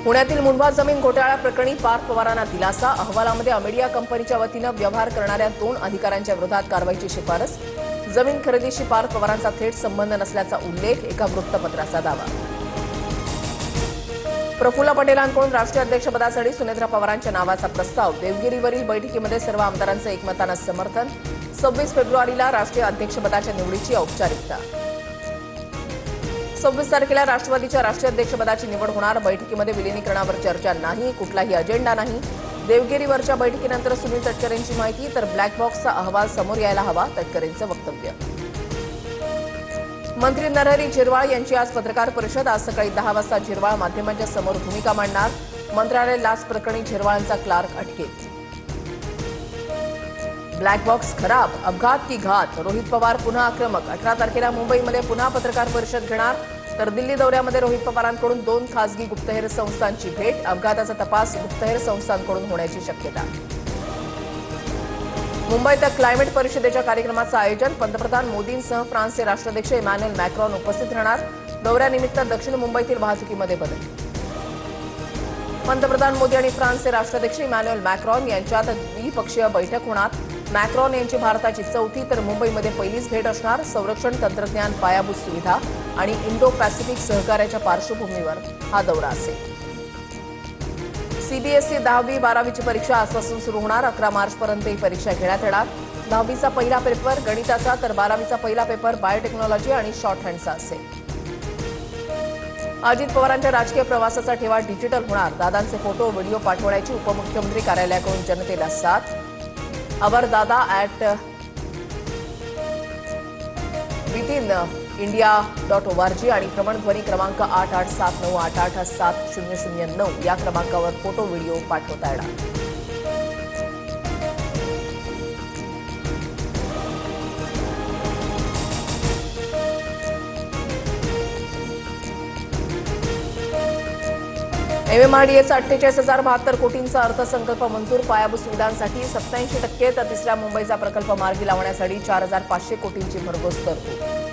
पुण्यातील मुंढवा जमीन घोटाळा प्रकरणी पार्थ पवारांना दिलासा. अहवालामध्ये अमेडिया कंपनीच्या वतीनं व्यवहार करणाऱ्या 2 अधिकाऱ्यांच्या विरोधात कारवाईची शिफारस. जमीन खरेदीशी पार्थ पवारांचा थेट संबंध नसल्याचा उल्लेख. एका वृत्तपत्राचा दावा. प्रफुल्ल पटेलांकडून राष्ट्रीय अध्यक्षपदासाठी सुनेत्रा पवारांच्या नावाचा प्रस्ताव. देवगिरीवरील बैठकीमध्ये सर्व आमदारांचं एकमतानं समर्थन. 26 फेब्रुवारीला राष्ट्रीय अध्यक्षपदाच्या निवडीची औपचारिकता. 26 तारखेला राष्ट्रवादीच्या राष्ट्रीय अध्यक्षपदाची निवड होणार. बैठकीमध्ये विलीनीकरणावर चर्चा नाही, कुठलाही अजेंडा नाही. देवगिरीवरच्या बैठकीनंतर सुनील तटकरेंची माहिती, तर ब्लॅक बॉक्सचा अहवाल समोर यायला हवा, तटकरेंचं वक्तव्य. मंत्री नरहरी झिरवाळ यांची आज पत्रकार परिषद. आज सकाळी 10 वाजता झिरवाळ माध्यमांच्या समोर भूमिका मांडणार. मंत्रालय लाच प्रकरणी झिरवाळांचा क्लार्क अटकेत. ब्लॅक बॉक्स खराब, अपघात की घात? रोहित पवार पुन्हा आक्रमक. 18 तारखेला मुंबईमध्ये पुन्हा पत्रकार परिषद घेणार. तर दिल्ली दौऱ्यामध्ये रोहित पवारांकडून 2 खासगी गुप्तहेर संस्थांची भेट. अपघाताचा तपास गुप्तहेर संस्थांकडून होण्याची शक्यता. मुंबईत क्लायमेट परिषदेच्या कार्यक्रमाचं आयोजन. पंतप्रधान मोदींसह फ्रान्सचे राष्ट्राध्यक्ष इमॅन्युएल मॅक्रॉन उपस्थित राहणार. दौऱ्यानिमित्त दक्षिण मुंबईतील वाहतुकीमध्ये बदल. पंतप्रधान मोदी आणि फ्रान्सचे राष्ट्राध्यक्ष इमॅन्युएल मॅक्रॉन यांच्यात द्विपक्षीय बैठक होणार. मॅक्रॉन यांची भारताची 4थी तर मुंबईमध्ये पहिलीच भेट असणार. संरक्षण, तंत्रज्ञान, पायाभूत सुविधा आणि इंडो पॅसिफिक सहकार्याच्या पार्श्वभूमीवर हा दौरा असेल. सीबीएसई 10वी 12वीची परीक्षा आजपासून सुरू होणार. 11 मार्चपर्यंत ही परीक्षा घेण्यात येणार. 10वीचा पहिला पेपर गणिताचा, तर 12वीचा पहिला पेपर बायोटेक्नॉलॉजी आणि शॉर्टहँडचा असेल. अजित पवारांच्या राजकीय प्रवासाचा ठेवा डिजिटल होणार. दादांचे फोटो, व्हिडिओ पाठवण्याची उपमुख्यमंत्री कार्यालयाकडून जनतेला साथ. within.india.org आणि भ्रमणध्वनी क्रमांक 8879887009 या क्रमांकावर फोटो, व्हिडिओ पाठवता येणार. एमएमआरडीएचा 48,072 कोटींचा अर्थसंकल्प मंजूर. पायाभूत सुविधांसाठी 87%, तर तिसऱ्या मुंबईचा प्रकल्प मार्गी लावण्यासाठी 4,500 कोटींची भरघोस तरतूद.